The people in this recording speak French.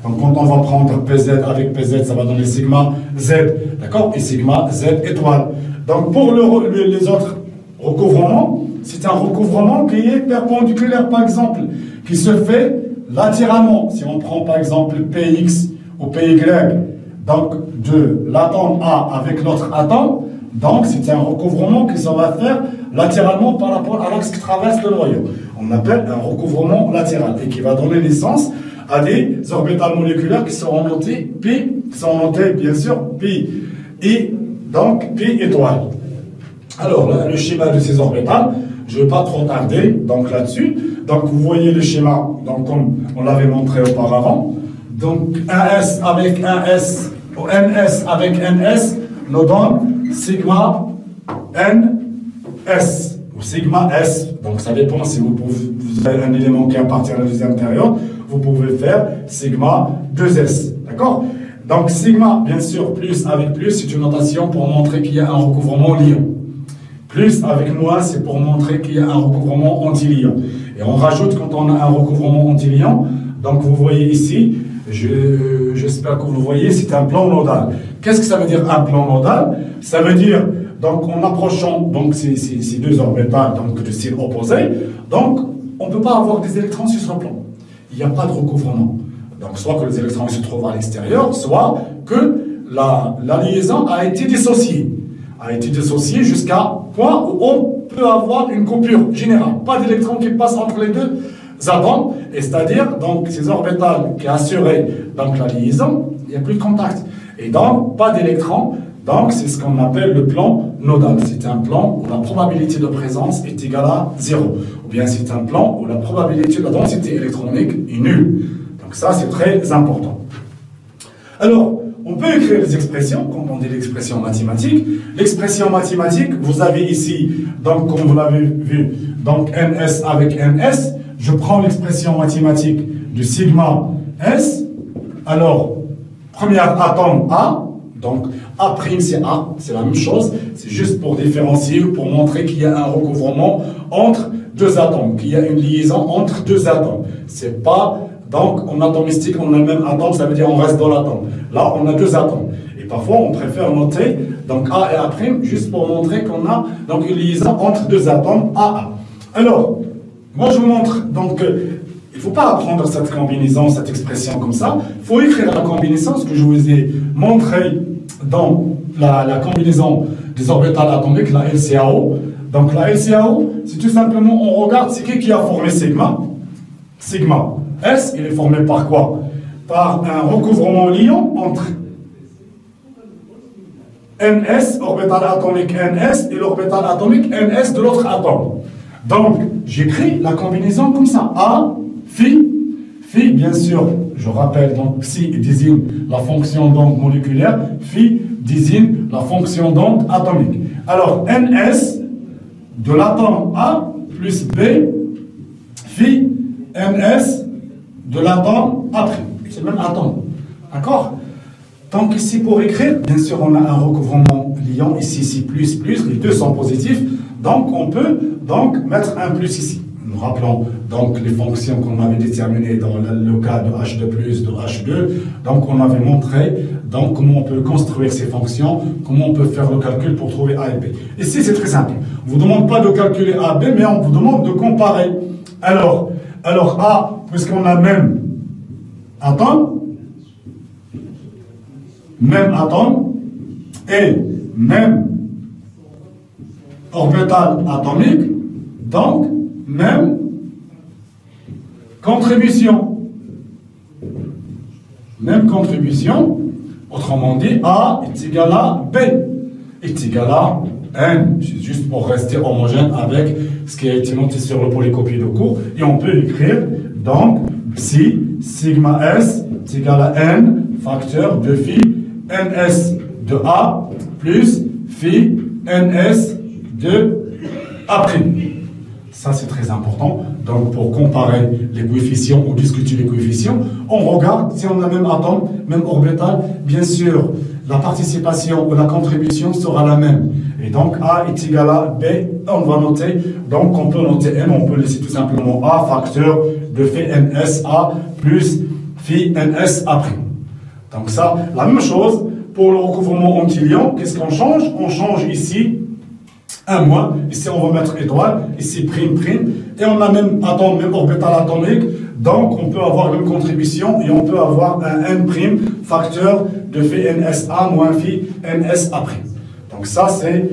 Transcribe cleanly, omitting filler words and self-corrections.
Donc quand on va prendre PZ avec PZ, ça va donner sigma Z, d'accord? Et sigma Z étoile. Donc pour les autres recouvrements, c'est un recouvrement qui est perpendiculaire, par exemple, qui se fait latéralement. Si on prend par exemple PX ou PY, donc de l'atome A avec l'autre atome, donc c'est un recouvrement qui va faire latéralement par rapport à l'axe qui traverse le noyau. On appelle un recouvrement latéral et qui va donner naissance à des orbitales moléculaires qui seront notées P, qui sont notées bien sûr P, et donc P étoile. Alors là, le schéma de ces orbitales, je ne vais pas trop tarder donc là-dessus. Donc vous voyez le schéma, donc comme on l'avait montré auparavant. Donc 1S avec 1S ou NS avec NS nous donne sigma NS ou sigma S. Donc ça dépend si vous avez un élément qui appartient à la deuxième période, vous pouvez faire sigma 2S. D'accord? Donc sigma, bien sûr, plus avec plus, c'est une notation pour montrer qu'il y a un recouvrement liant. Plus avec moins, c'est pour montrer qu'il y a un recouvrement anti-liant. Et on rajoute quand on a un recouvrement anti-liant. Donc vous voyez ici, j'espère que vous voyez, c'est un plan nodal. Qu'est-ce que ça veut dire un plan nodal? Ça veut dire, donc en approchant donc, ces deux orbitales donc, de signes opposés, donc on ne peut pas avoir des électrons sur ce plan. Il n'y a pas de recouvrement. Donc soit que les électrons se trouvent à l'extérieur, soit que la liaison a été dissociée. Jusqu'à point où on peut avoir une coupure générale. Pas d'électrons qui passent entre les deux atomes, et c'est-à-dire donc ces orbitales qui assuraient donc la liaison, il n'y a plus de contact. Et donc pas d'électrons, donc c'est ce qu'on appelle le plan nodal. C'est un plan où la probabilité de présence est égale à 0. Ou bien c'est un plan où la probabilité de la densité électronique est nulle. Donc ça c'est très important. Alors, on peut écrire les expressions, comme on dit l'expression mathématique. L'expression mathématique, vous avez ici, donc comme vous l'avez vu, donc NS avec NS. Je prends l'expression mathématique du sigma S. Alors, premier atome A, donc A' c'est A, c'est la même chose. C'est juste pour différencier ou pour montrer qu'il y a un recouvrement entre deux atomes, qu'il y a une liaison entre deux atomes. C'est pas... Donc, en atomistique, on a le même atome, ça veut dire on reste dans l'atome. Là, on a deux atomes. Et parfois, on préfère noter donc A et A', juste pour montrer qu'on a donc, une liaison entre deux atomes AA. Alors, moi, je vous montre, donc, il ne faut pas apprendre cette combinaison, cette expression comme ça. Il faut écrire la combinaison, ce que je vous ai montré dans la combinaison des orbitales atomiques, la LCAO. Donc, la LCAO, c'est tout simplement, on regarde, c'est qui a formé sigma. Sigma. S, il est formé par quoi? Par un recouvrement liant entre NS, orbital atomique NS, et l'orbital atomique NS de l'autre atome. Donc, j'écris la combinaison comme ça. A, phi, phi, bien sûr, je rappelle, donc psi désigne la fonction d'onde moléculaire, phi désigne la fonction d'onde atomique. Alors, NS de l'atome A plus B, phi, NS de l'atome A'. C'est le même atome. D'accord? Donc ici, pour écrire, bien sûr, on a un recouvrement liant. Ici, plus, les deux sont positifs. Donc, on peut donc mettre un plus ici. Nous rappelons donc les fonctions qu'on avait déterminées dans le cas de H2+, de H2. Donc, on avait montré donc, comment on peut construire ces fonctions, comment on peut faire le calcul pour trouver A et B. Ici, c'est très simple. On ne vous demande pas de calculer A et B, mais on vous demande de comparer. Alors A, puisqu'on a même atome, et même orbital atomique, donc même contribution. Même contribution, autrement dit, A est égal à B est égal à N, juste pour rester homogène avec ce qui a été noté sur le polycopie de cours, et on peut écrire donc psi sigma S est égal à N facteur de phi NS de A plus phi NS de A'. Ça, c'est très important. Donc, pour comparer les coefficients ou discuter les coefficients, on regarde si on a même atome, même orbital. Bien sûr, la participation ou la contribution sera la même. Et donc, A est égal à B, on va noter. Donc, on peut noter M, on peut laisser tout simplement A facteur de phi NS A plus phi NSA'. Donc ça, la même chose pour le recouvrement anti-ion. Qu'est-ce qu'on change? On change ici un moins, ici on va mettre étoile, ici prime, et on a même atome, même orbital atomique, donc on peut avoir une contribution et on peut avoir un N' facteur de phi NSA moins phi NSA'. Donc ça c'est